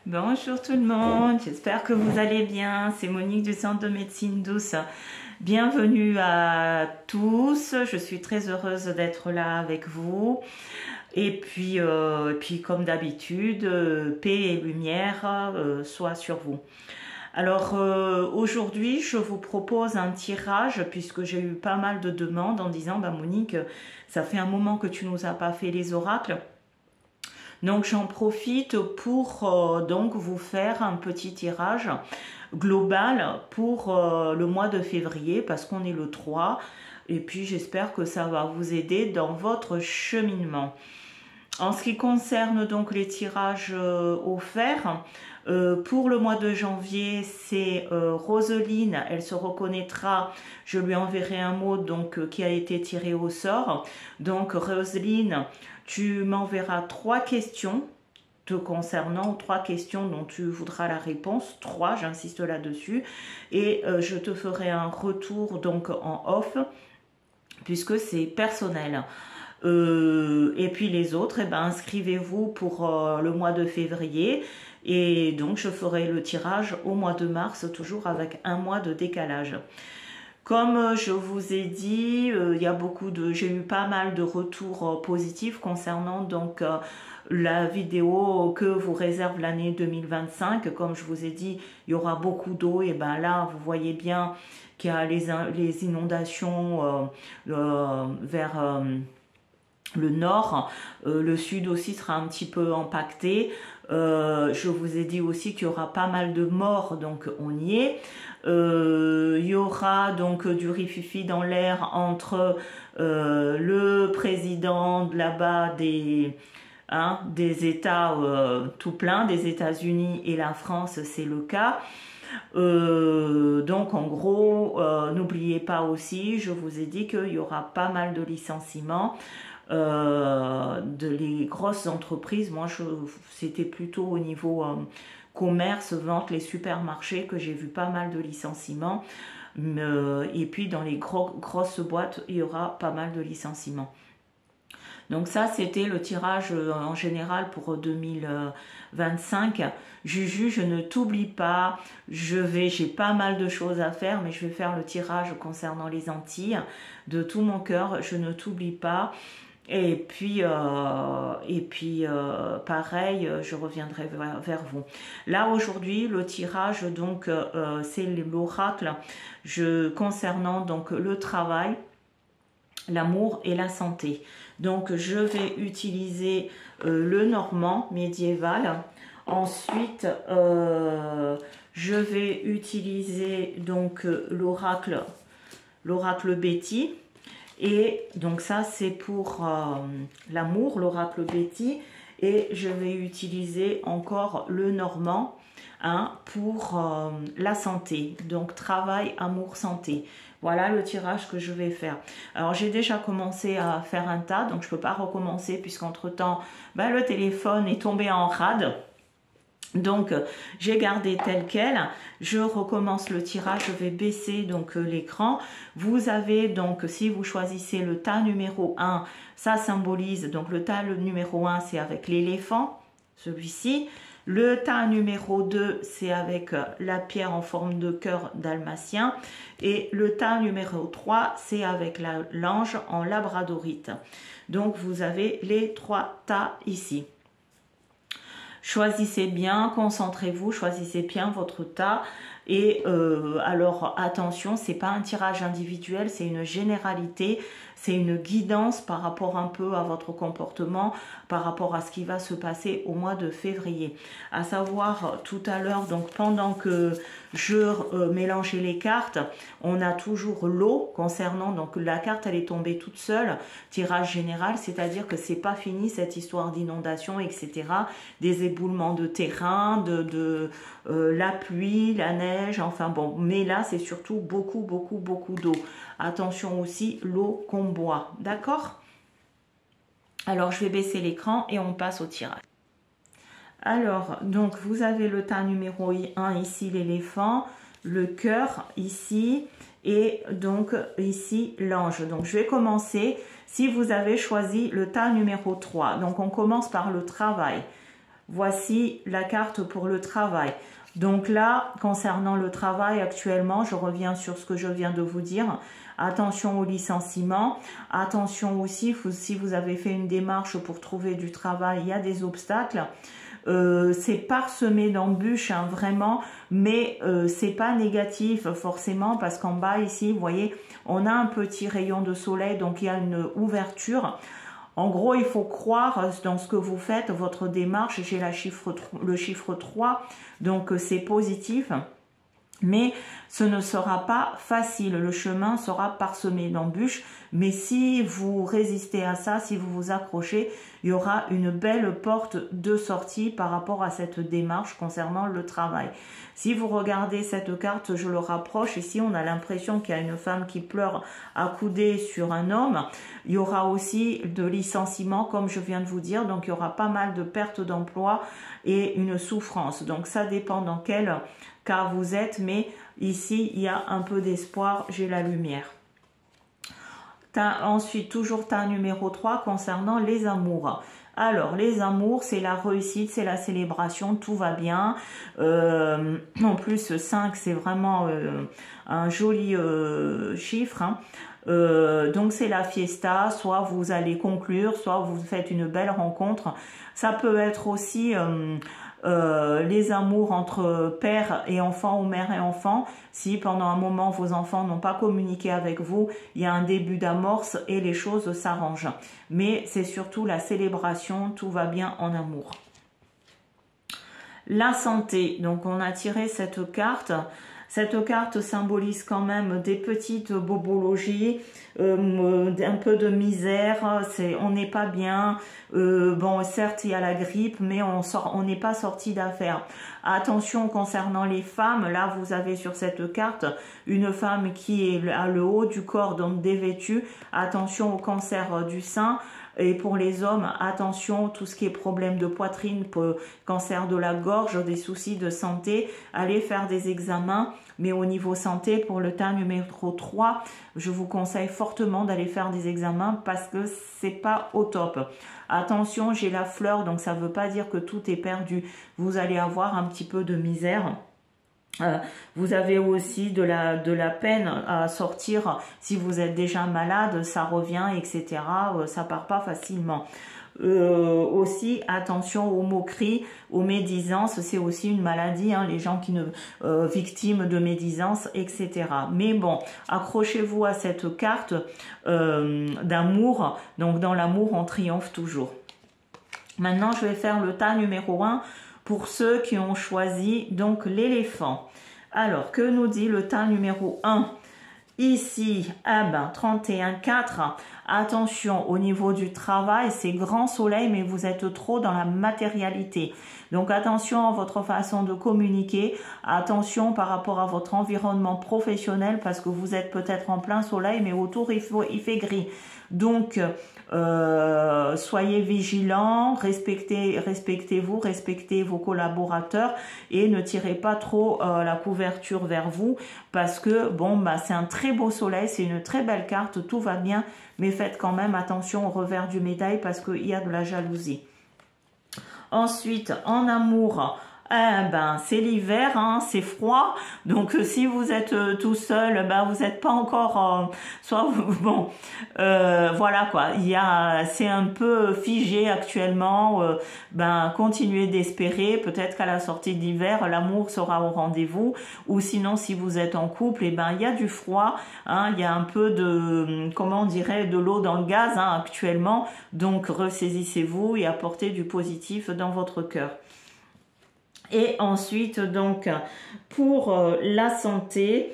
Bonjour tout le monde, j'espère que vous allez bien. C'est Monique du Centre de médecine douce. Bienvenue à tous, je suis très heureuse d'être là avec vous. Et puis comme d'habitude, paix et lumière soient sur vous. Alors aujourd'hui, je vous propose un tirage puisque j'ai eu pas mal de demandes en disant Monique, ça fait un moment que tu nous as pas fait les oracles. Donc j'en profite pour donc vous faire un petit tirage global pour le mois de février parce qu'on est le 3 et puis j'espère que ça va vous aider dans votre cheminement. En ce qui concerne donc les tirages offerts, pour le mois de janvier, c'est Roseline, elle se reconnaîtra, je lui enverrai un mot donc qui a été tiré au sort. Donc Roseline, tu m'enverras 3 questions te concernant, 3 questions dont tu voudras la réponse, 3, j'insiste là-dessus, et je te ferai un retour donc en off, puisque c'est personnel. Et puis les autres, inscrivez-vous pour le mois de février, et donc je ferai le tirage au mois de mars, toujours avec un mois de décalage. Comme je vous ai dit, j'ai eu pas mal de retours positifs concernant donc la vidéo que vous réserve l'année 2025. Comme je vous ai dit, il y aura beaucoup d'eau et là vous voyez bien qu'il y a les inondations vers le nord, le sud aussi sera un petit peu impacté. Je vous ai dit aussi qu'il y aura pas mal de morts, donc on y est. Il y aura donc du rififi dans l'air entre le président là-bas des États tout plein, des États-Unis et la France, c'est le cas. Donc en gros, n'oubliez pas aussi, je vous ai dit qu'il y aura pas mal de licenciements. De les grosses entreprises, moi c'était plutôt au niveau commerce, vente, les supermarchés que j'ai vu pas mal de licenciements, et puis dans les grosses boîtes il y aura pas mal de licenciements. Donc ça c'était le tirage en général pour 2025. Juju, je ne t'oublie pas, j'ai pas mal de choses à faire, mais je vais faire le tirage concernant les Antilles de tout mon cœur, je ne t'oublie pas. Et puis pareil, je reviendrai vers vous. Là aujourd'hui, le tirage donc c'est l'oracle concernant donc le travail, l'amour et la santé. Donc je vais utiliser le normand médiéval. Ensuite, je vais utiliser donc l'oracle Betty. Et donc ça c'est pour l'amour, l'oracle Betty, et je vais utiliser encore le normand pour la santé, donc travail, amour, santé. Voilà le tirage que je vais faire. Alors j'ai déjà commencé à faire un tas, donc je ne peux pas recommencer puisqu'entre temps le téléphone est tombé en rade. Donc j'ai gardé tel quel, je recommence le tirage, je vais baisser donc l'écran. Vous avez donc, si vous choisissez le tas numéro 1, ça symbolise, donc le tas numéro 1 c'est avec l'éléphant, celui-ci. Le tas numéro 2 c'est avec la pierre en forme de cœur dalmatien. Et le tas numéro 3 c'est avec l'ange en labradorite. Donc vous avez les 3 tas ici. Choisissez bien, concentrez-vous, choisissez bien votre tas. Et alors attention, c'est pas un tirage individuel, c'est une généralité, c'est une guidance par rapport un peu à votre comportement, par rapport à ce qui va se passer au mois de février. À savoir tout à l'heure, donc pendant que je mélangeais les cartes, on a toujours l'eau concernant, donc la carte elle est tombée toute seule, tirage général, c'est-à-dire que c'est pas fini cette histoire d'inondation, etc. Des éboulements de terrain, la pluie, la neige, enfin bon, mais là c'est surtout beaucoup d'eau. Attention aussi l'eau qu'on boit, d'accord? Alors je vais baisser l'écran et on passe au tirage. Alors donc vous avez le tas numéro 1 ici, l'éléphant, le cœur ici et donc ici l'ange. Donc je vais commencer si vous avez choisi le tas numéro 3. Donc on commence par le travail. Voici la carte pour le travail. Donc là, concernant le travail actuellement, je reviens sur ce que je viens de vous dire. Attention au licenciement. Attention aussi, si vous avez fait une démarche pour trouver du travail, il y a des obstacles. C'est parsemé d'embûches, hein, vraiment, mais c'est pas négatif forcément parce qu'en bas ici, vous voyez, on a un petit rayon de soleil, donc il y a une ouverture. En gros, il faut croire dans ce que vous faites, votre démarche. J'ai le chiffre 3, donc c'est positif. Mais ce ne sera pas facile, le chemin sera parsemé d'embûches, mais si vous résistez à ça, si vous vous accrochez, il y aura une belle porte de sortie par rapport à cette démarche concernant le travail. Si vous regardez cette carte, je le rapproche, ici on a l'impression qu'il y a une femme qui pleure accoudée sur un homme. Il y aura aussi de licenciements, comme je viens de vous dire, donc il y aura pas mal de pertes d'emploi et une souffrance. Donc ça dépend dans quel cas vous êtes, mais ici il y a un peu d'espoir, j'ai la lumière. Ensuite, toujours tas numéro 3 concernant les amours. Alors, les amours, c'est la réussite, c'est la célébration, tout va bien. En plus, 5, c'est vraiment un joli chiffre. Hein. Donc, c'est la fiesta, soit vous allez conclure, soit vous faites une belle rencontre. Ça peut être aussi les amours entre père et enfant ou mère et enfant. Si pendant un moment vos enfants n'ont pas communiqué avec vous, il y a un début d'amorce et les choses s'arrangent. Mais c'est surtout la célébration, tout va bien en amour. La santé, donc on a tiré cette carte. Cette carte symbolise quand même des petites bobologies, un peu de misère, on n'est pas bien. Bon, certes, il y a la grippe, mais on n'est pas sorti d'affaire. Attention concernant les femmes, là vous avez sur cette carte une femme qui est à le haut du corps, donc dévêtue. Attention au cancer du sein. Et pour les hommes, attention, tout ce qui est problème de poitrine, cancer de la gorge, des soucis de santé, allez faire des examens. Mais au niveau santé, pour le tas numéro 3, je vous conseille fortement d'aller faire des examens parce que c'est pas au top. Attention, j'ai la fleur, donc ça ne veut pas dire que tout est perdu. Vous allez avoir un petit peu de misère. Vous avez aussi de la peine à sortir si vous êtes déjà malade, ça revient, etc. Ça part pas facilement. Aussi, attention aux moqueries, aux médisances, c'est aussi une maladie, hein, les gens qui ne victimes de médisance, etc. Mais bon, accrochez-vous à cette carte d'amour. Donc dans l'amour, on triomphe toujours. Maintenant, je vais faire le tas numéro 1 pour ceux qui ont choisi donc l'éléphant. Alors, que nous dit le tas numéro 1? Ici, 31,4. Attention au niveau du travail, c'est grand soleil, mais vous êtes trop dans la matérialité. Donc attention à votre façon de communiquer, attention par rapport à votre environnement professionnel, parce que vous êtes peut-être en plein soleil, mais autour il fait gris. Donc, soyez vigilants, respectez-vous, respectez vos collaborateurs et ne tirez pas trop la couverture vers vous parce que bon, bah, c'est un très beau soleil, c'est une très belle carte, tout va bien, mais faites quand même attention au revers du médaille parce qu'il y a de la jalousie. Ensuite, en amour, c'est l'hiver, hein, c'est froid, donc si vous êtes tout seul, vous n'êtes pas encore, voilà quoi, c'est un peu figé actuellement, continuez d'espérer, peut-être qu'à la sortie de l'hiver, l'amour sera au rendez-vous, ou sinon si vous êtes en couple, il y a du froid, hein, il y a un peu de, comment on dirait, de l'eau dans le gaz hein, actuellement, donc ressaisissez-vous et apportez du positif dans votre cœur. Et ensuite, donc, pour la santé,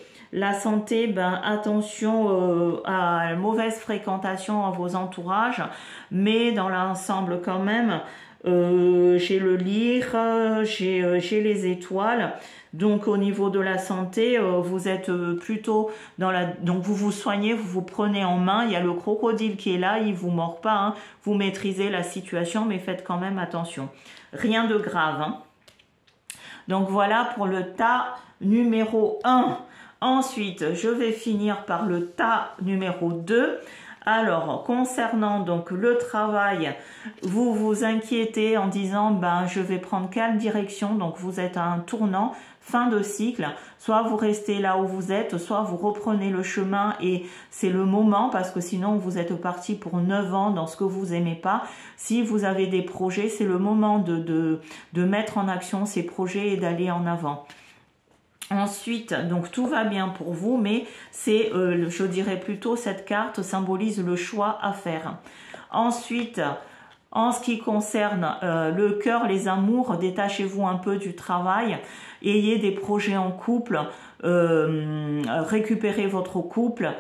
attention à la mauvaise fréquentation à vos entourages, mais dans l'ensemble quand même, j'ai le lyre, j'ai les étoiles. Donc au niveau de la santé, vous êtes plutôt dans la... Donc vous vous soignez, vous vous prenez en main. Il y a le crocodile qui est là, il vous mord pas. Hein. Vous maîtrisez la situation, mais faites quand même attention. Rien de grave. Hein. Donc voilà pour le tas numéro 1. Ensuite, je vais finir par le tas numéro 2. Alors, concernant donc le travail, vous vous inquiétez en disant, ben, je vais prendre quelle direction? Donc, vous êtes à un tournant, fin de cycle. Soit vous restez là où vous êtes, soit vous reprenez le chemin et c'est le moment parce que sinon, vous êtes parti pour 9 ans dans ce que vous aimez pas. Si vous avez des projets, c'est le moment de mettre en action ces projets et d'aller en avant. Ensuite, donc tout va bien pour vous, mais c'est, je dirais plutôt, cette carte symbolise le choix à faire. Ensuite, en ce qui concerne le cœur, les amours, détachez-vous un peu du travail, ayez des projets en couple, récupérez votre couple,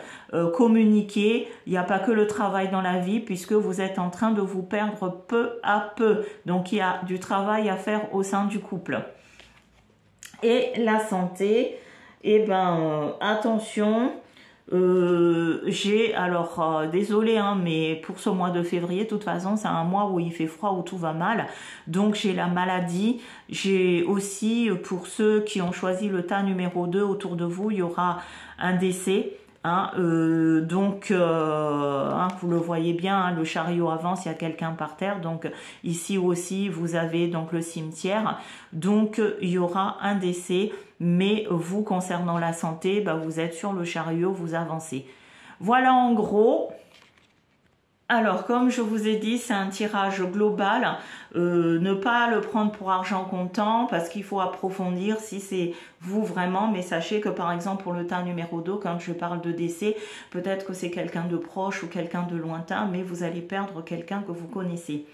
communiquez. Il n'y a pas que le travail dans la vie puisque vous êtes en train de vous perdre peu à peu. Donc il y a du travail à faire au sein du couple. Et la santé, eh ben attention, j'ai alors désolé hein, mais pour ce mois de février, de toute façon c'est un mois où il fait froid, où tout va mal, donc j'ai la maladie. J'ai aussi, pour ceux qui ont choisi le tas numéro 2 autour de vous, il y aura un décès. Hein, hein, vous le voyez bien, hein, le chariot avance, il y a quelqu'un par terre, donc ici aussi vous avez donc le cimetière, donc il y aura un décès, mais vous concernant la santé, bah, vous êtes sur le chariot, vous avancez. Voilà en gros. Alors, comme je vous ai dit, c'est un tirage global. Ne pas le prendre pour argent comptant parce qu'il faut approfondir si c'est vous vraiment. Mais sachez que par exemple, pour le tas numéro 2, quand je parle de décès, peut-être que c'est quelqu'un de proche ou quelqu'un de lointain, mais vous allez perdre quelqu'un que vous connaissez.